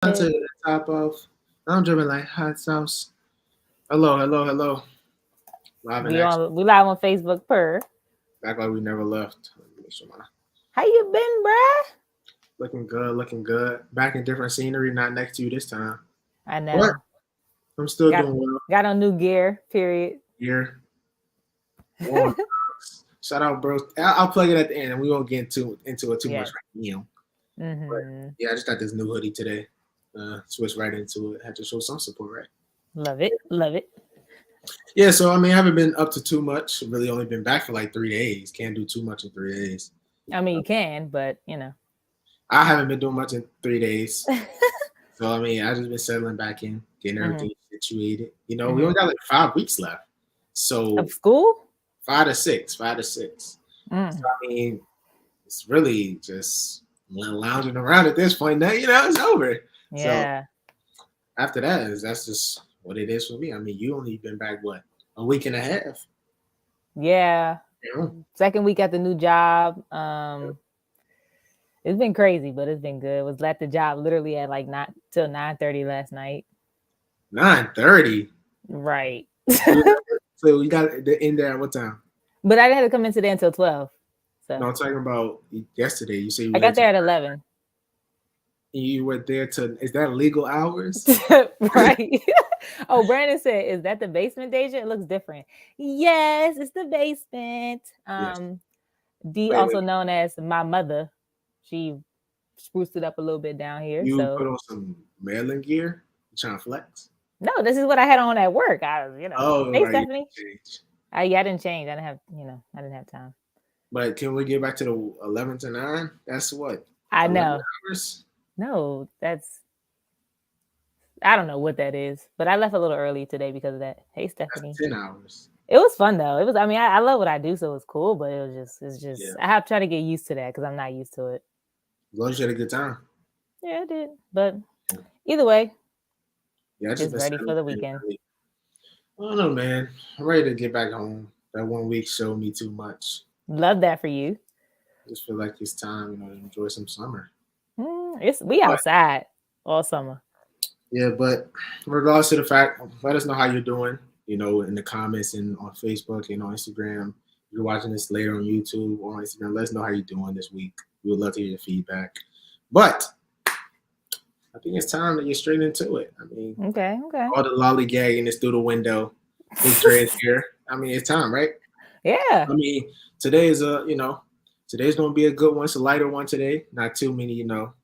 To It. the top of. I'm dripping like hot sauce. Hello, hello, hello. Live in action. We live on Facebook per. Act like we never left. Let me make sure my How you been, bruh? looking good, looking good. Back in different scenery, not next to you this time. I But know. I'm still Got doing well got on new gear, period. here. One. Shout out, bro. I'll plug it at the end, and we won't get into it too much Yes. right now. But Mm-hmm. yeah, I just got this new hoodie today. Switched right into it. Had to show some support, right? Love it. Love it. Yeah, so I mean, I haven't been up to too much. Really, only been back for like 3 days. Can't do too much in 3 days. I mean, you can, but you know. I haven't been doing much in 3 days. So I mean, I just been settling back in, getting Mm-hmm. everything situated. We Mm-hmm. only got like 5 weeks left. So Of school? 5 to 6, 5 to 6. So Mm. I mean, it's really just lounging around at this point. Now it's over. So Yeah. after that's just what it is for me. I mean, you only been back what, a week and a half. Yeah. Yeah. Second week at the new job. It's been crazy, but it's been good. Was at the job literally at like not till 9:30 last night. 9:30. Right. So we got in there at what time? But I didn't have to come in today until 12. No, So I'm talking about yesterday. You say you I were there got there at 11. you were there to. Is that legal hours? Right. Oh, Brandon said, "Is that the basement, Deja? It looks different." Yes, it's the basement. Yes. D, Wait, wait. also known as my mother, she spruced it up a little bit down here. You So put on some mailing gear? You trying to flex? no, this is what I had on at work. I was, Oh, Hey right. Stephanie. Change. Yeah, I didn't change. I didn't have, I didn't have time. But can we get back to the 11 to 9? That's what, I 11 know. hours? No, I don't know what that is, but I left a little early today because of that. Hey Stephanie. That's 10 hours. It was fun though. It was. I mean, I love what I do, so it was cool. But it's just. Yeah. I have to try to get used to that because I'm not used to it. As long as you had a good time. Yeah, I did. But either way, Yeah, I just just been ready for settling the in. weekend. I don't know, man. I'm ready to get back home. That 1 week showed me too much. Love that for you. Just feel like it's time, to enjoy some summer. We But outside all summer. yeah, but regardless to the fact, let us know how you're doing, in the comments and on Facebook and on Instagram. If you're watching this later on YouTube or on Instagram, let us know how you're doing this week. We would love to hear your feedback. But I think it's time to get straight into it. I mean, Okay. all the lollygagging is through the window. Big Dre's here. I mean, it's time, right? Yeah. I mean, today is today's gonna be a good one. It's a lighter one today. Not too many, not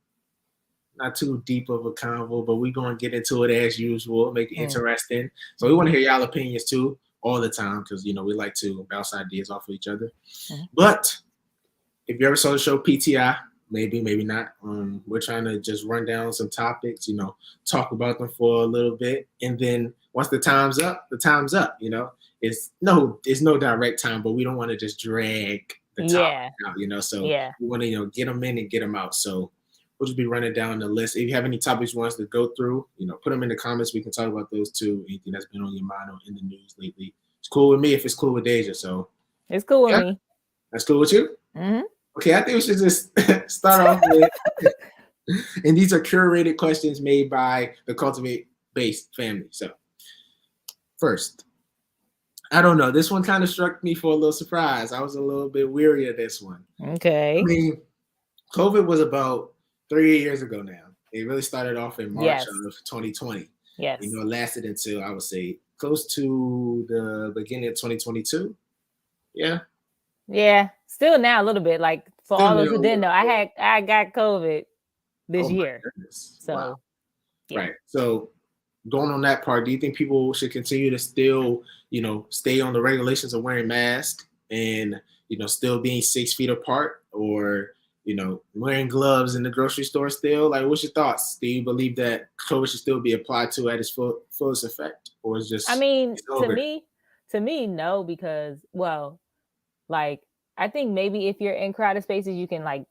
too deep of a convo, but we're gonna get into it as usual, make it interesting. So we want to hear y'all opinions too all the time because we like to bounce ideas off of each other. But if you ever saw the show PTI, maybe, maybe not. We're trying to just run down some topics, talk about them for a little bit, and then once the time's up, the time's up. It's no direct time, but we don't want to just drag the topic out. So we want to get them in and get them out. So we'll just be running down the list. If you have any topics you want us to go through, put them in the comments. We can talk about those too. Anything that's been on your mind or in the news lately. It's cool with me if it's cool with Deja. So it's cool with me. That's cool with you? Mm-hmm. Okay, I think we should just start off with, and these are curated questions made by the Cultivate-based family. So first, I don't know. This one kind of struck me for a little surprise. I was a little bit weary of this one. Okay. I mean, COVID was about 3 years ago now. It really started off in March of 2020. Yes. It lasted until, I would say, close to the beginning of 2022. Yeah. Yeah. Still now a little bit. Like for all those who didn't know, I got COVID this year. So wow. Yeah. Right. So going on that part, do you think people should continue to still, stay on the regulations of wearing masks and, still being 6 feet apart, or, wearing gloves in the grocery store still? Like, what's your thoughts? Do you believe that COVID should still be applied to at its fullest effect, or is just? I mean, to me, no, because like I think maybe if you're in crowded spaces, you can like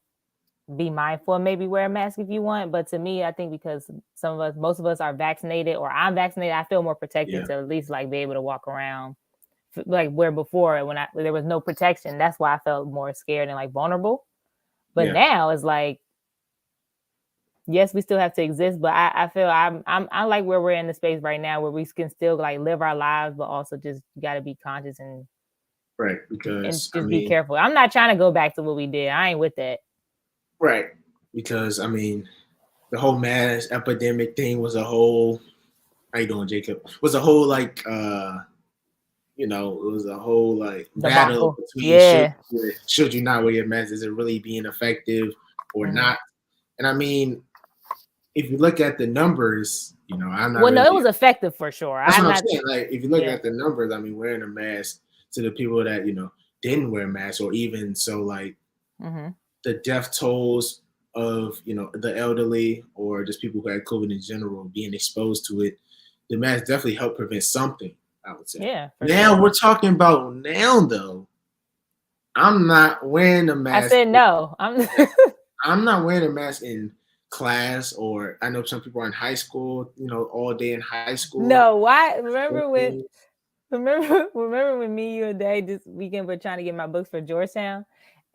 be mindful and maybe wear a mask if you want. But to me, I think because most of us are vaccinated, or I'm vaccinated, I feel more protected to at least like be able to walk around. Like where before when there was no protection, that's why I felt more scared and like vulnerable. But now it's like yes, we still have to exist, but I feel I like where we're in the space right now where we can still like live our lives, but also just got to be conscious Right, and because I just be mean, careful. I'm not trying to go back to what we did. I ain't with that. right, because I mean, the whole mass epidemic thing was a whole. How you doing, Jacob? Was a whole like it was a whole like battle Debacle. between Yeah. should you not wear your mask? Is it really being effective or Mhm. not? And I mean, if you look at the numbers, I'm not Well, no, it really. was effective for sure. That's I'm what I'm not. saying. Like, if you look Yeah. at the numbers, I mean, wearing a mask to the people that didn't wear masks, or even so, like Hmm. the death tolls of the elderly or just people who had COVID in general being exposed to it, the mask definitely helped prevent something. I would say. Yeah, for Now sure. we're talking about now though. I'm not wearing a I mask. said no. I'm not wearing a mask in class, or I know some people are in high school, all day in high school. No. Why? Remember when me, you, and Day this weekend were trying to get my books for Georgetown,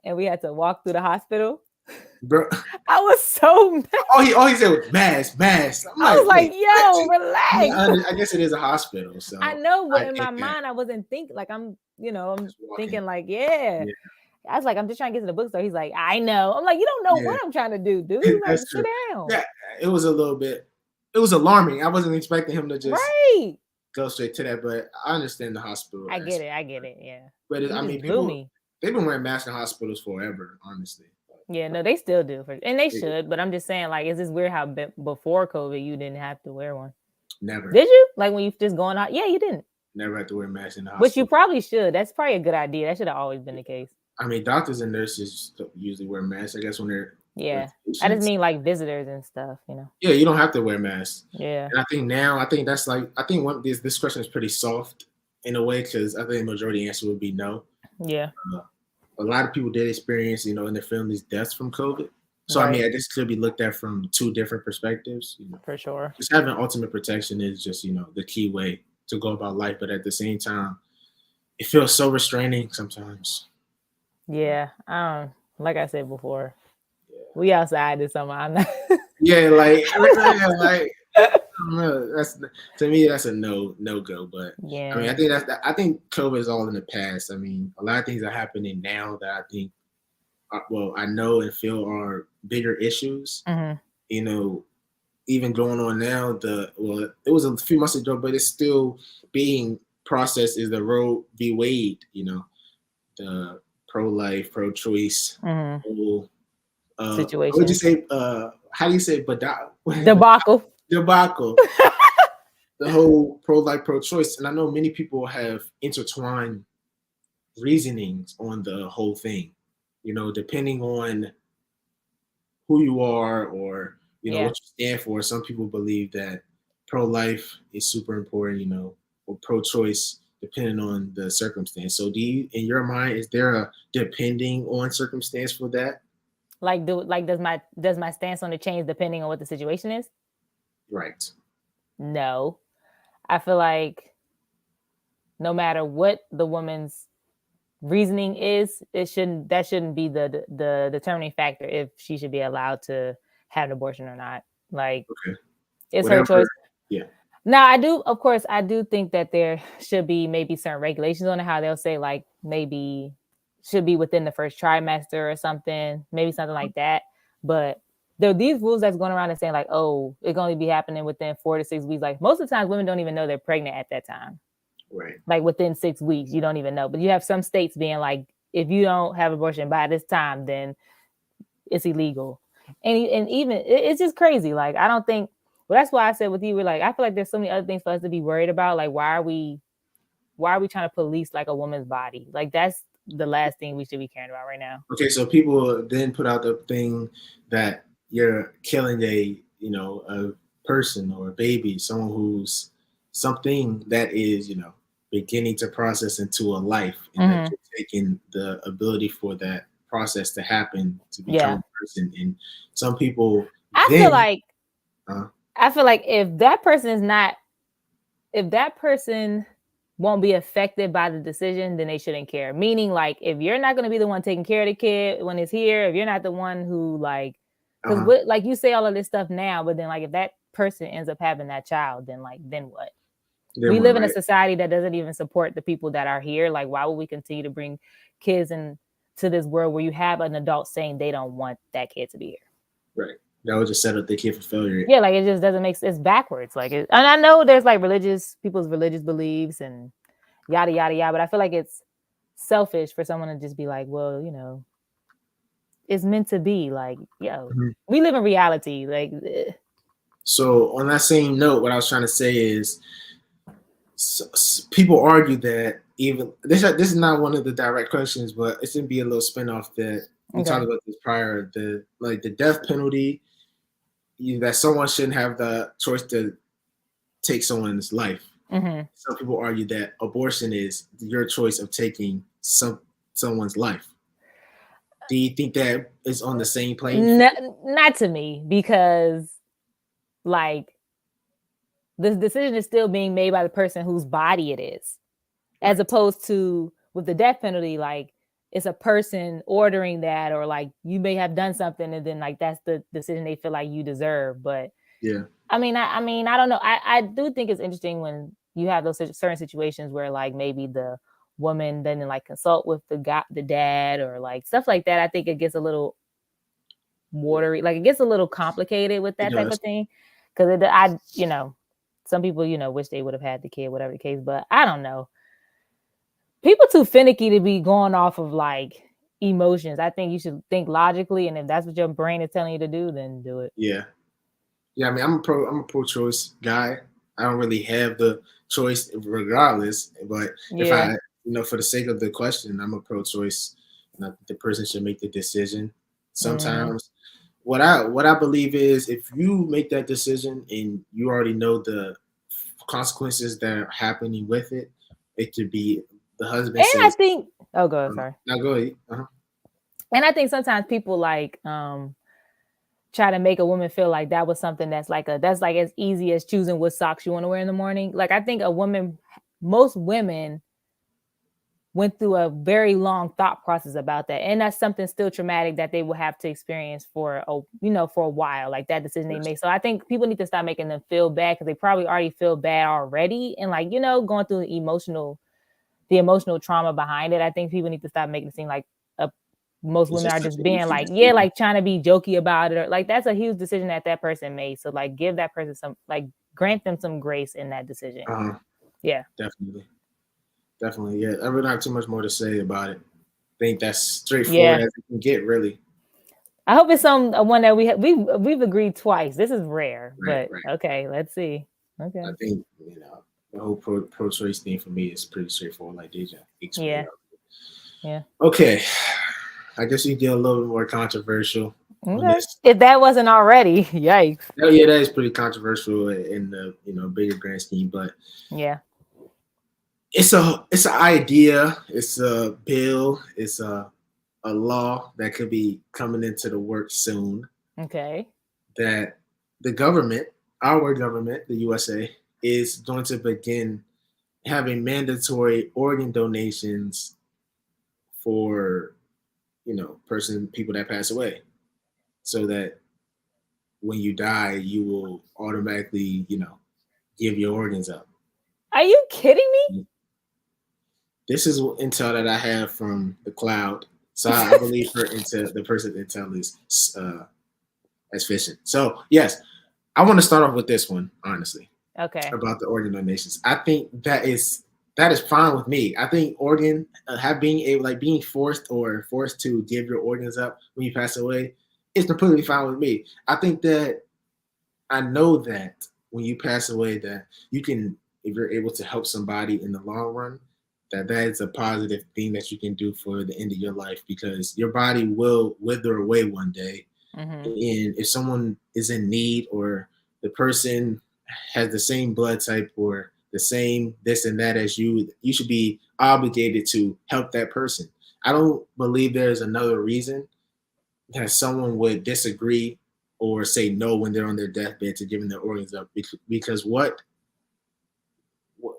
and we had to walk through the hospital. Bro, I was so mad. all he said was mask, mask. I'm I was like, like, wait, yo, I mean, relax. I guess it is a hospital, I so know, but I in get my that. mind, I wasn't thinking like I'm Just walking. thinking like, yeah. Yeah, I was like, I'm just trying to get to the bookstore. He's like, I know. I'm like, you don't know yeah, what I'm trying to do, dude. Like, that's sit true. down. Yeah, it was a little bit. It was alarming. I wasn't expecting him to just Right. go straight to that, but I understand the hospital I get aspect. it. I get it. Yeah. But You I just mean, blew people me. they've been wearing masks in hospitals forever, honestly. Yeah, no, they still do, and they They- should. But I'm just saying, like, it's just weird how before COVID you didn't have to wear one. Never, Did you? Like when you just going out? Yeah, you didn't. never had to wear masks in the But you hospital. probably should. That's probably a good idea. That should have always been the case. I mean, doctors and nurses usually wear masks. I guess when they're with Yeah, I just patients. mean like visitors and stuff. Yeah, you don't have to wear masks. Yeah. And I think now, I think that's like, I think this question is pretty soft in a way, because I think the majority answer would be no. Yeah. A lot of people did experience, in their families, deaths from COVID. So I mean, Right. I guess it could be looked at from two different perspectives. For sure. Just having ultimate protection is just the key way to go about life. But at the same time, it feels so restraining sometimes. Yeah. Like I said before, we outside this summer. I'm not. Yeah, like yeah, like I don't know. That's to me, that's a no go. But I mean, Yeah. I think COVID is all in the past. I mean, a lot of things are happening now that I think, I know and feel are bigger issues. Hmm. Even going on now. It was a few months ago, but it's still being processed. Is the Roe v. Wade? The pro-life, pro-choice. Hmm. Whole, what would you Situation. say? How do you say Debacle. debacle? The whole pro-life, pro-choice, and I know many people have intertwined reasonings on the whole thing. Depending on who you are, or Yeah. what you stand for. Some people believe that pro-life is super important, or pro-choice, depending on the circumstance. So, do you, in your mind, is there a depending on circumstance for that? Like does my stance on the change depending on what the situation is? Right. No. I feel like no matter what the woman's reasoning is, that shouldn't be the determining factor if she should be allowed to have an abortion or not. Like Okay. it's her Whatever. choice. Yeah. Now I do think that there should be maybe certain regulations on how they'll say like maybe should be within the first trimester or something, maybe something like that. But there are these rules that's going around and saying like, oh, it can only be happening within 4 to 6 weeks. Like most of the times women don't even know they're pregnant at that time. Right. Like within 6 weeks, you don't even know. But you have some states being like, if you don't have abortion by this time, then it's illegal. And even it's just crazy. Like I don't think. Well, that's why I said with you, we're like, I feel like there's so many other things for us to be worried about. Like why are we trying to police like a woman's body? Like that's the last thing we should be caring about right now. Okay, so people then put out the thing that you're killing a person or a baby, someone who's something that is beginning to process into a life, and that you're taking the ability for that process to happen to become a person. And some people I feel like if that person won't be affected by the decision, then they shouldn't care. Meaning, like, if you're not going to be the one taking care of the kid when it's here, if you're not the one who, like, Because like you say all of this stuff now, but then like if that person ends up having that child, then what? We live in a society that doesn't even support the people that are here. Like, why would we continue to bring kids into this world where you have an adult saying they don't want that kid to be here? Right. That would just set up the kid for failure. Yeah, like it just doesn't make sense. It's backwards. Like, and I know there's like people's religious beliefs and yada yada yada, but I feel like it's selfish for someone to just be like, well, it's meant to be. Like, we live in reality. Like, so on that same note, what I was trying to say is, people argue that even this is not one of the direct questions, but it's gonna be a little spinoff that we talked about this prior. The death penalty, that someone shouldn't have the choice to take someone's life. Some people argue that abortion is your choice of taking someone's life. Do you think that is on the same plane? Not to me, because like the decision is still being made by the person whose body it is, as opposed to with the death penalty, like it's a person ordering that, or like you may have done something and then like that's the decision they feel like you deserve. But yeah, I mean, I don't know. I do think it's interesting when you have those certain situations where like maybe the woman doesn't like consult with the dad or like stuff like that. I think it gets a little watery, like it gets a little complicated with that type of thing. Because some people, wish they would have had the kid, whatever the case. But I don't know. People too finicky to be going off of like emotions. I think you should think logically, and if that's what your brain is telling you to do, then do it. Yeah. I mean, I'm a pro-choice guy. I don't really have the choice regardless, but if I, for the sake of the question, I'm a pro-choice, and the person should make the decision. Sometimes, what I believe is, if you make that decision and you already know the consequences that are happening with it, it could be the husband. And says, I think, oh, go ahead, sorry. No, go ahead. And I think sometimes people like try to make a woman feel like that was something that's like as easy as choosing what socks you want to wear in the morning. Like, I think most women went through a very long thought process about that. And that's something still traumatic that they will have to experience for a while, like that decision they make. So I think people need to stop making them feel bad, because they probably already feel bad already. And like, going through the emotional trauma behind it. I think people need to stop making it seem like most women are just being like, like trying to be jokey about it, or like that's a huge decision that person made. So like, give that person some, like, grant them some grace in that decision. Yeah, definitely. Yeah, I really don't have too much more to say about it. I think that's straightforward as it can get, really. I hope it's one that we've agreed twice. This is rare, but okay, let's see. Okay, I think the whole pro-choice thing for me is pretty straightforward, like Deja explained. Yeah. Okay. I guess we get a little bit more controversial. Okay. If that wasn't already, yikes. Yeah, that is pretty controversial in the bigger grand scheme, but yeah, it's an idea, it's a bill, it's a law that could be coming into the works soon. Okay. That the government, our government, the USA, is going to begin having mandatory organ donations for people that pass away, so that when you die, you will automatically, give your organs up. Are you kidding me? This is intel that I have from the cloud, so I believe the person intel is as efficient. So yes, I want to start off with this one, honestly. Okay. About the organ donations, I think that is fine with me. I think being forced to give your organs up when you pass away is completely fine with me. I think that I know that when you pass away, that you can, if you're able to help somebody in the long run, that is a positive thing that you can do for the end of your life, because your body will wither away one day. And if someone is in need, or the person has the same blood type or the same this and that as you should be obligated to help that person. I don't believe there's another reason that someone would disagree or say no when they're on their deathbed to giving their organs up, because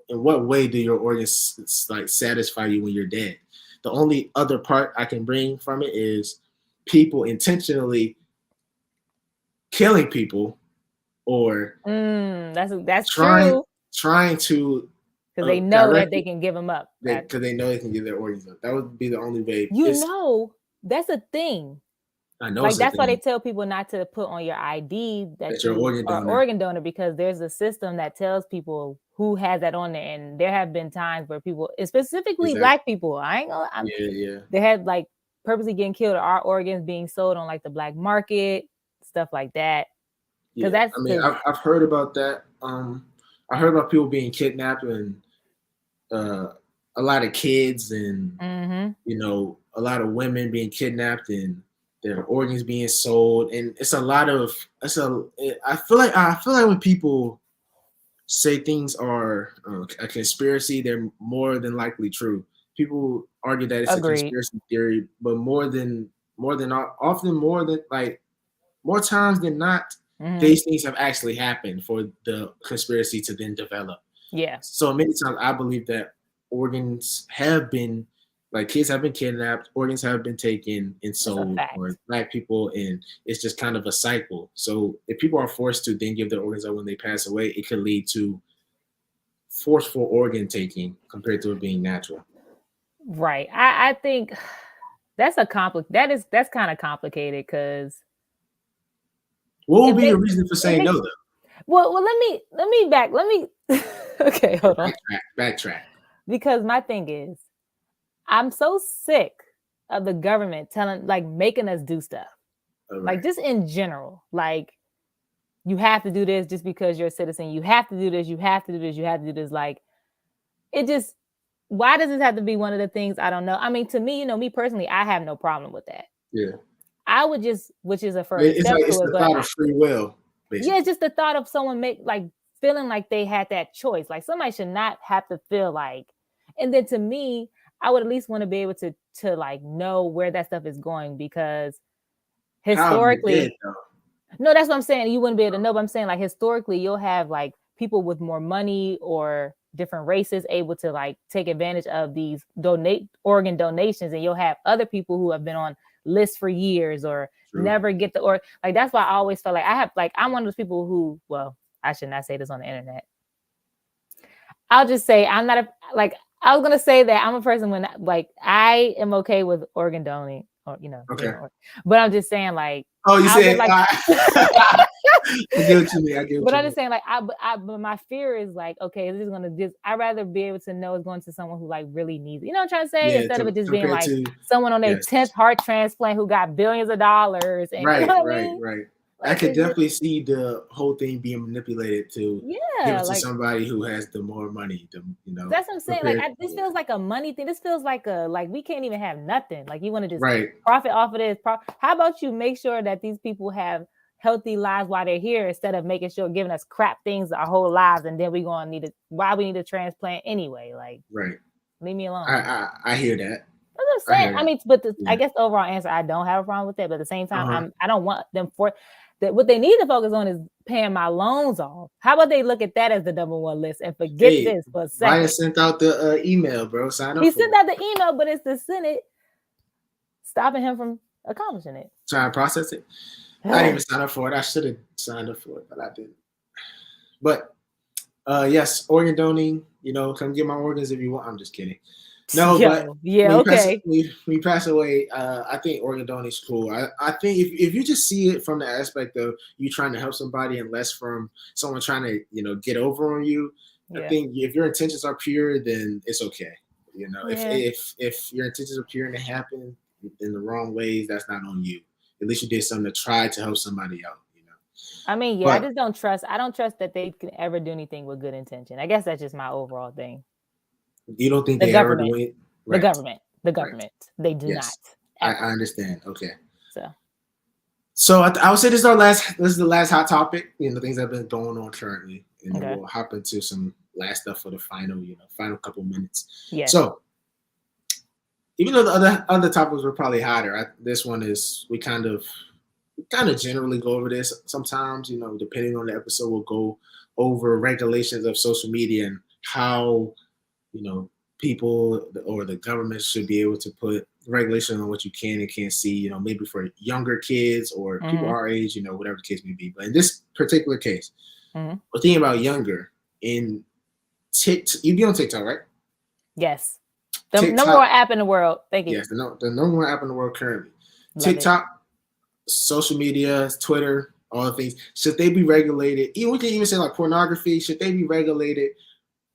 in what way do your organs like satisfy you when you're dead? The only other part I can bring from it is people intentionally killing people or That's trying true. trying to Because they know that they directly can give them up. because they know they can give their organs up. That would be the only way. That's a thing. I know Like it's a that's why they thing tell people not to put on your ID that that you're an you organ are donor. organ donor, because there's a system that tells people who has that on there. And there have been times where people, specifically Black people, they had like purposely getting killed, our organs being sold on like the black market, stuff like that. Yeah, I mean, I've heard about that. I heard about people being kidnapped and a lot of kids and a lot of women being kidnapped and their organs being sold, and it's a lot of I feel like when people say things are a conspiracy, they're more than likely true. People argue that it's a conspiracy theory, but more times than not, these things have actually happened for the conspiracy to then develop. Yeah. So many times I believe that organs have been, like, kids have been kidnapped, organs have been taken and sold, or Black people, and it's just kind of a cycle. So if people are forced to then give their organs up when they pass away, it could lead to forceful organ taking compared to it being natural. Right. I think that's kind of complicated, because what would be your reason for saying no, though? Well, let me okay, hold on. Backtrack. Because my thing is, I'm so sick of the government making us do stuff. Right. Like, just in general, like, you have to do this just because you're a citizen. You have to do this. You have to do this. You have to do this. Like, it just, why does this have to be one of the things? I don't know. I mean, to me, me personally, I have no problem with that. Yeah. I would just, which is a first step to it. It's the thought of free will, basically. Yeah, just the thought of someone feeling like they had that choice. Like, somebody should not have to feel like, and then to me, I would at least want to be able to know where that stuff is going, because historically, no, that's what I'm saying. You wouldn't be able to know, but I'm saying, like, historically, you'll have like people with more money or different races able to like take advantage of these organ donations, and you'll have other people who have been on lists for years or never get like, that's why I always felt like I'm one of those people who, well, I should not say this on the internet. I'll just say I was gonna say that I'm a person when, like, I am okay with organ donating, or but I'm just saying, like, you said, like, I get what you mean. But I'm just saying, like, but my fear is like, okay, this is gonna I'd rather be able to know it's going to someone who like really needs it. You know what I'm trying to say? Instead of it just being like someone on their 10th heart transplant who got billions of dollars. And, right. Like, I could definitely see the whole thing being manipulated to give it to somebody who has the more money. That's what I'm saying. Like, this feels like a money thing. This feels like we can't even have nothing. Like, you want to just profit off of this. How about you make sure that these people have healthy lives while they're here, instead of making sure giving us crap things our whole lives, and then we gonna need why we need a transplant anyway? Like, leave me alone. I hear that. That's what I'm saying. I mean, but I guess the overall answer, I don't have a problem with that. But at the same time, I don't want them that. What they need to focus on is paying my loans off. How about they look at that as the number one list and forget this for a second? Biden sent out the email, bro. Sign up. He sent out the email, but it's the Senate stopping him from accomplishing it. Trying to process it. I didn't even sign up for it. I should have signed up for it, but I didn't. But yes, organ donating. Come get my organs if you want. I'm just kidding. No, but when you pass away, I think organ donating is cool. I think if you just see it from the aspect of you trying to help somebody and less from someone trying to get over on you, I think if your intentions are pure, then it's okay. If your intentions are pure and it happened in the wrong ways, that's not on you. At least you did something to try to help somebody out. I mean, but I just don't trust. I don't trust that they can ever do anything with good intention. I guess that's just my overall thing. You don't think they ever do it? Right. The government. They do not. I understand. Okay. So I would say this is the last hot topic. Things that have been going on currently, and then we'll hop into some last stuff for the final couple minutes. Yeah. So even though the other topics were probably hotter, this one is we kind of generally go over this. Sometimes, depending on the episode, we'll go over regulations of social media and how people or the government should be able to put regulation on what you can and can't see. You know, maybe for younger kids or people our age. You know, whatever the case may be. But in this particular case, we're thinking about younger in TikTok. You be on TikTok, right? Yes. The number one app in the world. Thank you. Yes, the number one app in the world currently. Love TikTok, social media, Twitter, all the things. Should they be regulated? We can even say like pornography. Should they be regulated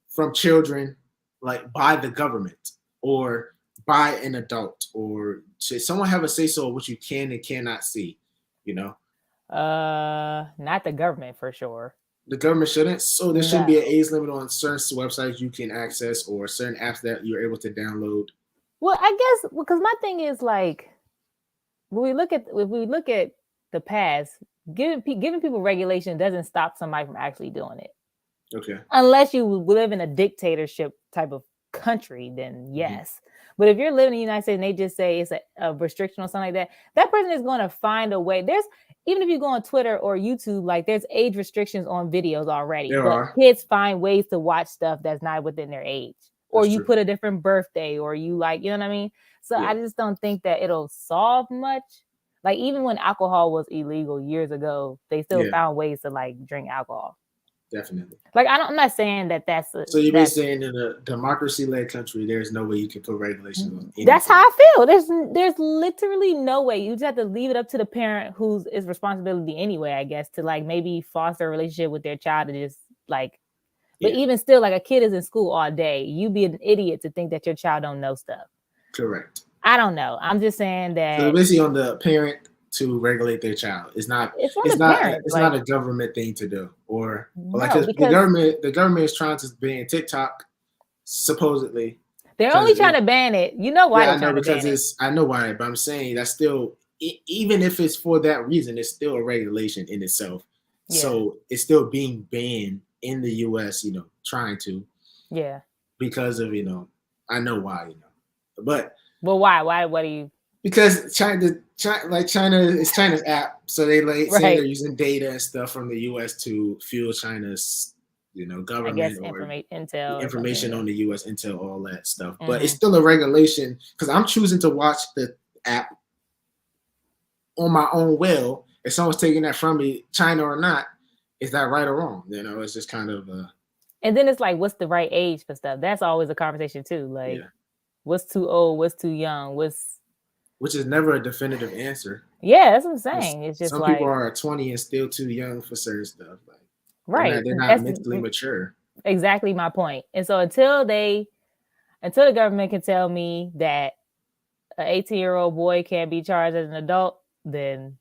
from children, like by the government or by an adult? Or should someone have a say so of what you can and cannot see? You know? Not the government for sure. The government shouldn't. So there shouldn't be an age limit on certain websites you can access or certain apps that you're able to download. Well, I guess because my thing is like, if we look at the past, giving people regulation doesn't stop somebody from actually doing it. Okay. Unless you live in a dictatorship type of country, then yes. But if you're living in the United States and they just say it's a restriction or something like that, that person is going to find a way. Even if you go on Twitter or YouTube, like there's age restrictions on videos already. But kids find ways to watch stuff that's not within their age. Or you put a different birthday, or you like, you know what I mean? So I just don't think that it'll solve much. Like even when alcohol was illegal years ago, they still found ways to like drink alcohol. Definitely. Like I'm not saying that that's. So you're saying in a democracy-led country, there's no way you can put regulations on anything. That's how I feel. There's literally no way. You just have to leave it up to the parent whose is responsibility anyway, I guess, to like maybe foster a relationship with their child to just like. But even still, like a kid is in school all day. You'd be an idiot to think that your child don't know stuff. Correct. I don't know. I'm just saying that. So basically, on the parent to regulate their child. It's not a government thing to do, or like the government is trying to ban TikTok. Supposedly, they're only trying to ban it. You know why? I know because I know why, but I'm saying that's still, even if it's for that reason, it's still a regulation in itself. Yeah. So it's still being banned in the U.S. You know, trying to. Yeah. Because of I know why but. Well, why? Why? What do you? Because China is China's app, so they say they're using data and stuff from the U.S. to fuel China's, government, I guess, or information on the U.S. intel, all that stuff. But it's still a regulation because I'm choosing to watch the app on my own will. If someone's taking that from me, China or not, is that right or wrong? It's just kind of. And then it's like, what's the right age for stuff? That's always a conversation too. Like, what's too old? What's too young? Which is never a definitive answer. Yeah, that's what I'm saying. It's just some people are 20 and still too young for certain stuff. Like, right. They're not mentally mature. Exactly my point. And so until the government can tell me that an 18-year-old boy can't be charged as an adult, then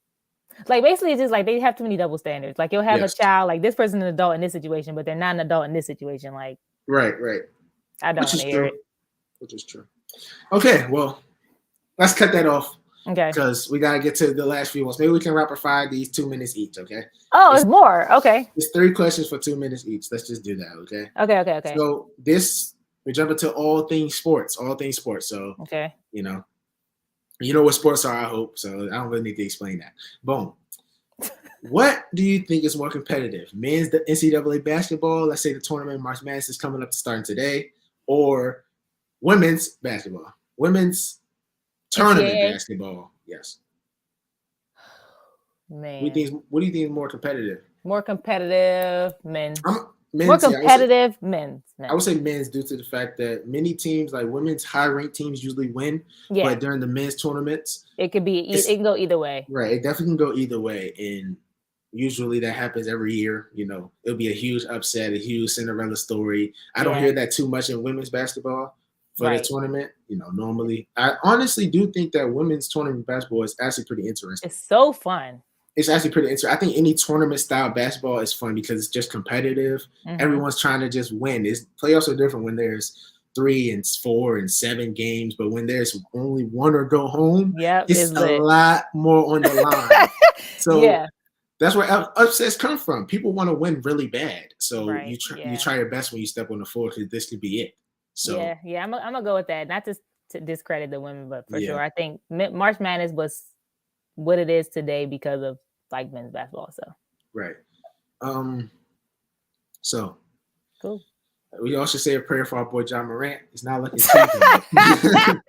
like basically it's just like they have too many double standards. Like you'll have a child, like this person's an adult in this situation, but they're not an adult in this situation. Like right. I don't want to hear it. Which is true. Okay, well. Let's cut that off. Okay. Because we got to get to the last few ones. Maybe we can rapid fire these 2 minutes each, okay? Oh, it's more. Okay. It's 3 questions for 2 minutes each. Let's just do that, okay? Okay. So we jump into all things sports. So, okay. You know what sports are, I hope. So I don't really need to explain that. Boom. What do you think is more competitive? Men's the NCAA basketball, let's say the tournament, March Madness is coming up starting today, or women's basketball? Women's tournament basketball, yes. Man, what do you think is more competitive? More competitive men's. Men's. More competitive men's. I would say men's due to the fact that many teams, like women's high-ranked teams, usually win. Yeah. But during the men's tournaments, it can go either way. Right, it definitely can go either way, and usually that happens every year. It'll be a huge upset, a huge Cinderella story. I don't hear that too much in women's basketball. For the tournament, normally, I honestly do think that women's tournament basketball is actually pretty interesting. It's so fun. It's actually pretty interesting. I think any tournament style basketball is fun because it's just competitive. Everyone's trying to just win. Playoffs are different when there's 3 and 4 and 7 games, but when there's only one or go home, it's a lot more on the line. So that's where upsets come from. People want to win really bad, so you try your best when you step on the floor because this could be it. So yeah, I'm gonna go with that. Not to discredit the women, but for sure, I think March Madness was what it is today because of like men's basketball. So right. So cool. We all should say a prayer for our boy John Morant. It's not looking too bad.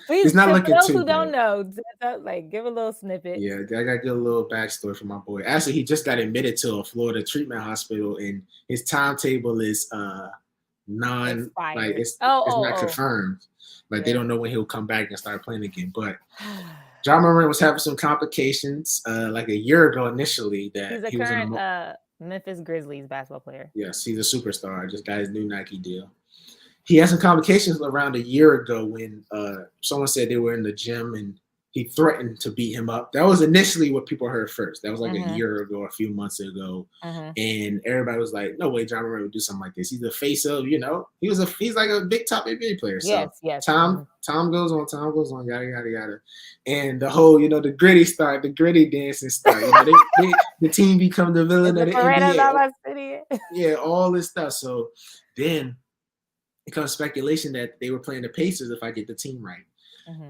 Please, It's not for looking those too who don't bad. know, like give a little snippet. Yeah, I got to get a little backstory for my boy. Actually, he just got admitted to a Florida treatment hospital, and his timetable is non like Expired. it's not Oh. confirmed. Like they Yeah. don't know when he'll come back and start playing again. But John Morant was having some complications like a year ago initially that He's a he was in current a Memphis Grizzlies basketball player. yes, he's a superstar. Just got his new Nike deal. He had some complications around a year ago when someone said they were in the gym and he threatened to beat him up. That was initially what people heard first. That was like a year ago, a few months ago, and everybody was like, "No way, John Morant would do something like this. He's the face of, he's like a big top NBA player." So Yes. time goes on, yada yada yada, and the whole, the gritty dancing start. The team become the villain of the NBA. Yeah, all this stuff. So then becomes speculation that they were playing the Pacers, if I get the team right.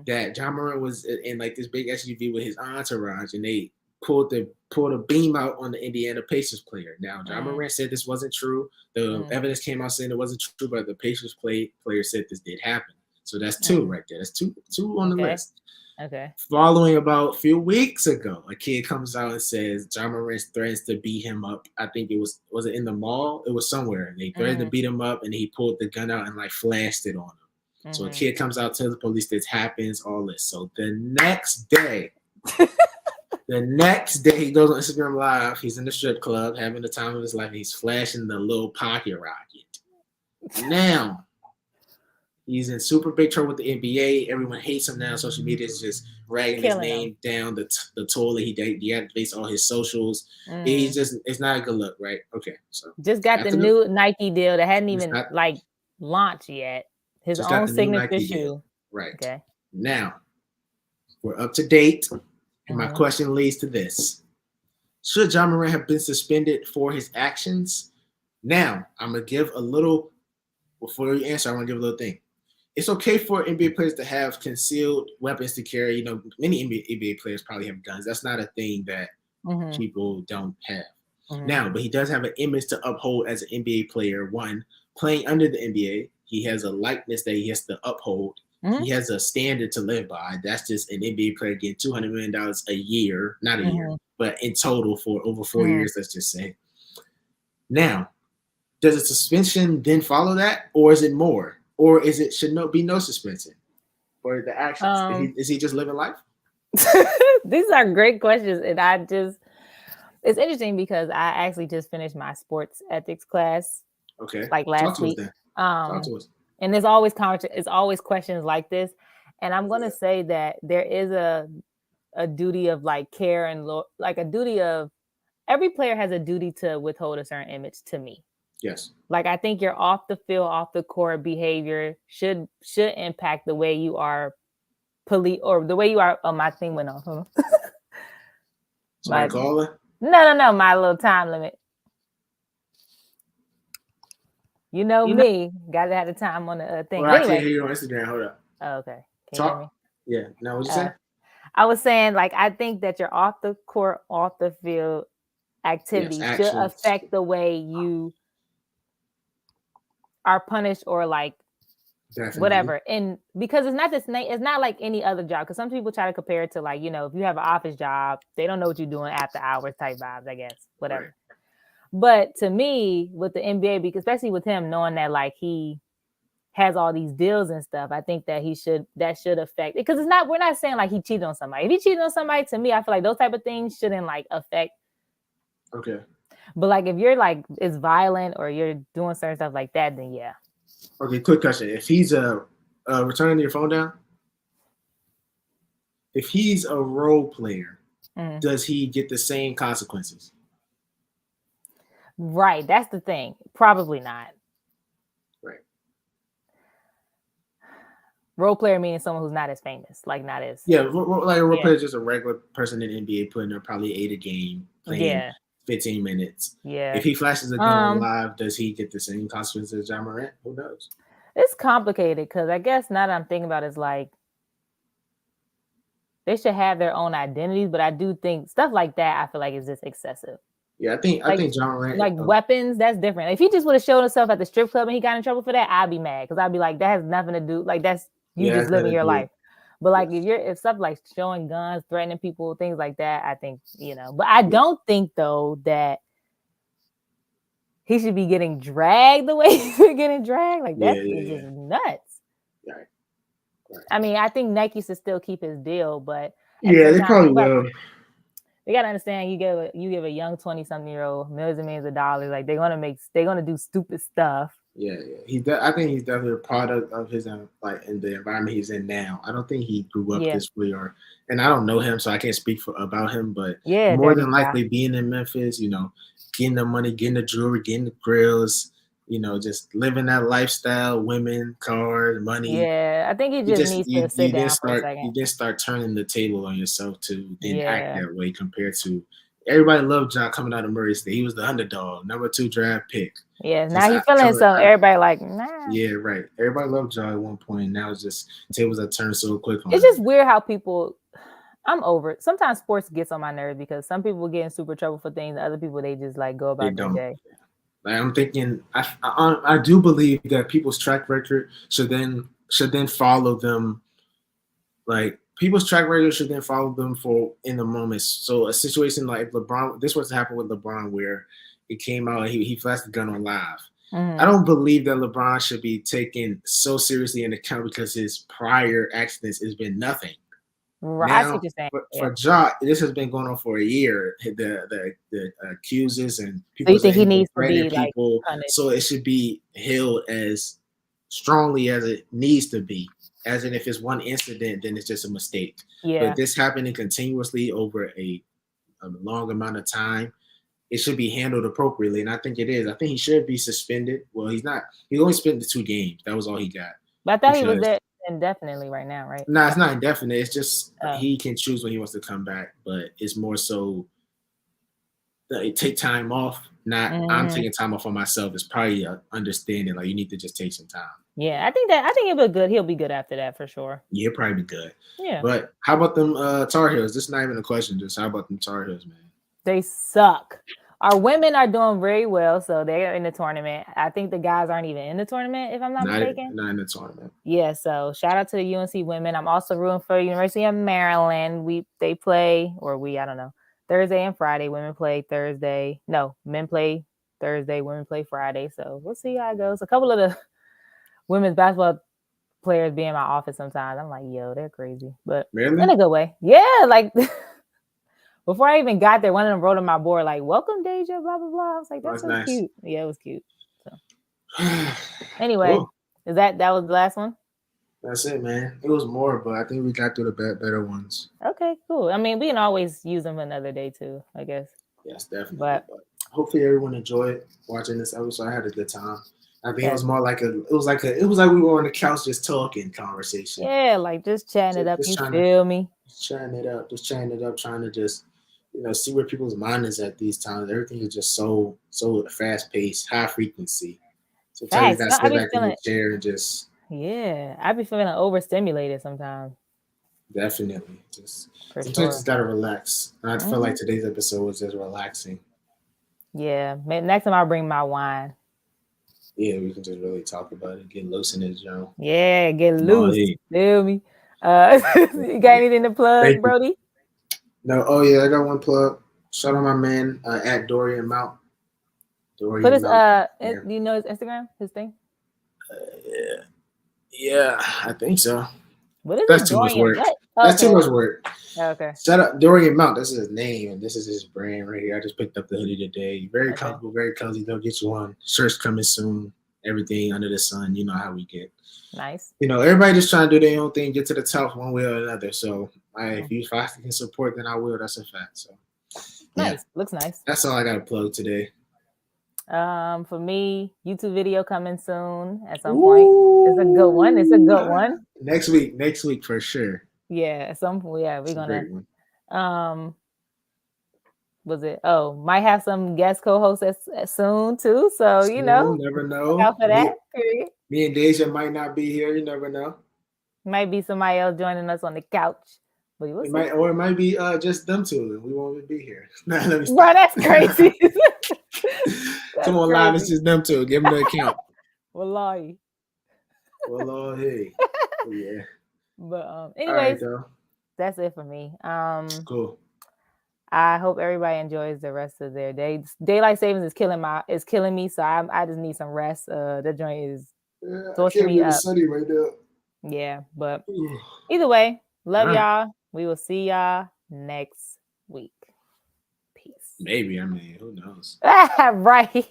That John Morant was in like this big SUV with his entourage, and they pulled a beam out on the Indiana Pacers player. Now John Morant said this wasn't true. The evidence came out saying it wasn't true, but the Pacers player said this did happen. So that's two right there. That's two on the list. Okay. Following about a few weeks ago, a kid comes out and says John Morant threatens to beat him up. I think it was it in the mall? It was somewhere. They threatened to beat him up, and he pulled the gun out and like flashed it on him. So a kid comes out, tells the police this happens, all this. So the next day, he goes on Instagram Live. He's in the strip club having the time of his life. He's flashing the little pocket rocket. Now, he's in super big trouble with the NBA. Everyone hates him now. Social media is just ragging his name down the toilet. He deactivates all his socials. It's not a good look, right? Okay, so just got the new Nike deal that hadn't even launched yet. His own signature shoe. Right. Okay. Now, we're up to date, and my question leads to this. Should John Morant have been suspended for his actions? Now, I'm going to give a little, before you answer, I want to give a little thing. It's okay for NBA players to have concealed weapons to carry. Many NBA players probably have guns. That's not a thing that people don't have. Now, but he does have an image to uphold as an NBA player. One, playing under the NBA, he has a likeness that he has to uphold. He has a standard to live by. That's just an NBA player getting $200 million a year, not a year, but in total for over 4 years, let's just say. Now, does a suspension then follow that, or is it more? Or should be no suspension for the actions? Is he just living life? These are great questions, and it's interesting because I actually just finished my sports ethics class. Okay, like last week. Talk to us. And there's always questions like this, and I'm going to say that there is a duty of like care and like a duty of every player has a duty to withhold a certain image to me. Yes. Like I think your off the field, off the court behavior should impact the way you are or the way you are. Oh, my thing went off. Somebody call her? No, my little time limit. You know me, gotta have the time on the thing. Well, anyway. I can't hear you on Instagram. Hold up. Oh, okay. Can you hear me? Yeah. No, what you say? I was saying, like, I think that your off the court, off the field activities should affect the way you are punished or like whatever. And because it's not like any other job. Because some people try to compare it to like, if you have an office job, they don't know what you're doing after hours type vibes, I guess. Whatever. Right. But to me, with the NBA, because especially with him knowing that like he has all these deals and stuff, I think that that should affect it. Because we're not saying like he cheated on somebody. If he cheated on somebody, to me, I feel like those type of things shouldn't like affect. Okay. But like if you're like it's violent or you're doing certain stuff like that, then yeah. Okay, quick question. If he's returning your phone down, if he's a role player, does he get the same consequences? Right, that's the thing. Probably not. Right. Role player meaning someone who's not as famous, like not as like a role player is just a regular person in the NBA putting up probably 8 a game, playing 15 minutes. Yeah. If he flashes a gun live, does he get the same consequences as John Morant? Who knows? It's complicated because I guess now that I'm thinking about it, it's like they should have their own identities, but I do think stuff like that I feel like is just excessive. Yeah, I think John Morant. Weapons, that's different. If he just would have showed himself at the strip club and he got in trouble for that, I'd be mad because I'd be like, that has nothing to do. Like that's you Yeah, just that's nothing living to your do. life. But like Yes. if stuff like showing guns, threatening people, things like that, I think But I don't think though that he should be getting dragged the way he's getting dragged. Like that's just nuts. Right. I mean, I think Nike should still keep his deal, but at the Yeah, same they time, probably will. they gotta understand you give a young 20-something-year-old millions and millions of dollars. Like they're gonna do stupid stuff. Yeah. I think he's definitely a product of his like in the environment he's in now. I don't think he grew up this way, and I don't know him, so I can't speak about him. But more than likely, being in Memphis, getting the money, getting the jewelry, getting the grills, just living that lifestyle, women, cars, money. Yeah, I think he just needs to sit down for a second. You then start turning the table on yourself to then act that way compared to everybody loved John coming out of Murray State. He was the underdog, number 2 draft pick. Yeah, now he's feeling something. Everybody like, nah. Yeah, right. Everybody loved John at one point. Now it's just tables that turn so quick. It's just weird how people. I'm over it. Sometimes sports gets on my nerves because some people get in super trouble for things, and other people they just like go about their day. Like I'm thinking, I do believe that people's track record should then follow them. Like people's track record should then follow them for in the moments. So a situation like LeBron, this was happened with LeBron where it came out and he flashed the gun on live. I don't believe that LeBron should be taken so seriously in account because his prior accidents has been nothing. Right. Now, for Ja, this has been going on for a year. The accusers and people. So you think he needs to be people, so it should be held as strongly as it needs to be. As in, if it's one incident, then it's just a mistake. Yeah. But this happening continuously over a long amount of time, it should be handled appropriately, and I think it is. I think he should be suspended. Well, he's not. He only spent the 2 games. That was all he got. But I thought he was there indefinitely right now, right? No, it's not indefinite. It's just he can choose when he wants to come back, but it's more so take time off. Not I'm taking time off for myself. It's probably a understanding like you need to just take some time. Yeah, I think he'll be good. He'll be good after that for sure. Yeah, he'll probably be good. Yeah. But how about them Tar Heels? This is not even a question. Just how about them Tar Heels, man? They suck. Our women are doing very well, so they're in the tournament. I think the guys aren't even in the tournament, if I'm not mistaken. Not in the tournament. Yeah, so shout out to the UNC women. I'm also rooting for University of Maryland. They play, I don't know, Thursday and Friday. Women play Thursday. No, men play Thursday. Women play Friday. So we'll see how it goes. A couple of the women's basketball players be in my office sometimes. I'm like, yo, they're crazy, but really? In a good way. Yeah, like. Before I even got there, one of them wrote on my board like, "Welcome, Deja," blah blah blah. I was like, "That's so nice. Cute." Yeah, it was cute. So, anyway, cool. That was the last one? That's it, man. It was more, but I think we got through the better ones. Okay, cool. I mean, we can always use them another day too, I guess. Yes, definitely. But hopefully, everyone enjoyed watching this episode. I had a good time. I think it was more like it was like we were on the couch just talking conversation. Yeah, like just chatting it up. You feel me? Just chatting it up, trying to just see where people's mind is at these times. Everything is just so fast paced, high frequency. So you gotta sit back in your chair and just. Yeah, I be feeling overstimulated sometimes. Definitely, sometimes you just gotta relax. And I feel like today's episode was just relaxing. Yeah, next time I'll bring my wine. Yeah, we can just really talk about it, get loose in this joint. Yeah, get loose. Feel me? You got anything to plug, Brody? No. Oh yeah, I got one plug. Shout out my man at Dorian Mount. Put his do you know his Instagram? His thing? Yeah, I think so. What is That's too much work. That's too much work. Okay. Shout out Dorian Mount. This is his name, and this is his brand right here. I just picked up the hoodie today. Very comfortable, very cozy. They'll get you one. Shirts coming soon. Everything under the sun. You know how we get. Nice. Everybody just trying to do their own thing, get to the top one way or another. So if I can support, then I will. That's a fact. So nice. Looks nice. That's all I got to plug today. For me, YouTube video coming soon at some point. It's a good one. It's a good one. Next week for sure. Yeah, at some point. Yeah, we're gonna. Was it? Oh, might have some guest co-hosts soon too. So never know. Look out for that. Period. Me and Deja might not be here. You never know. Might be somebody else joining us on the couch. But we'll It see. might be just them two, and we won't even be here. Nah, let me Bro, stop. that's crazy. Come on, live. It's just them two. Give them the account. Wallahi. Well, hey, yeah. But All right, anyways, though. that's it for me. Cool. I hope everybody enjoys the rest of their day. Daylight savings is killing me, so I just need some rest. The joint is I torching can't me believe up. it's sunny right now. Yeah, but either way, love All right. y'all. We will see y'all next week. Peace. Maybe. I mean, who knows? Right.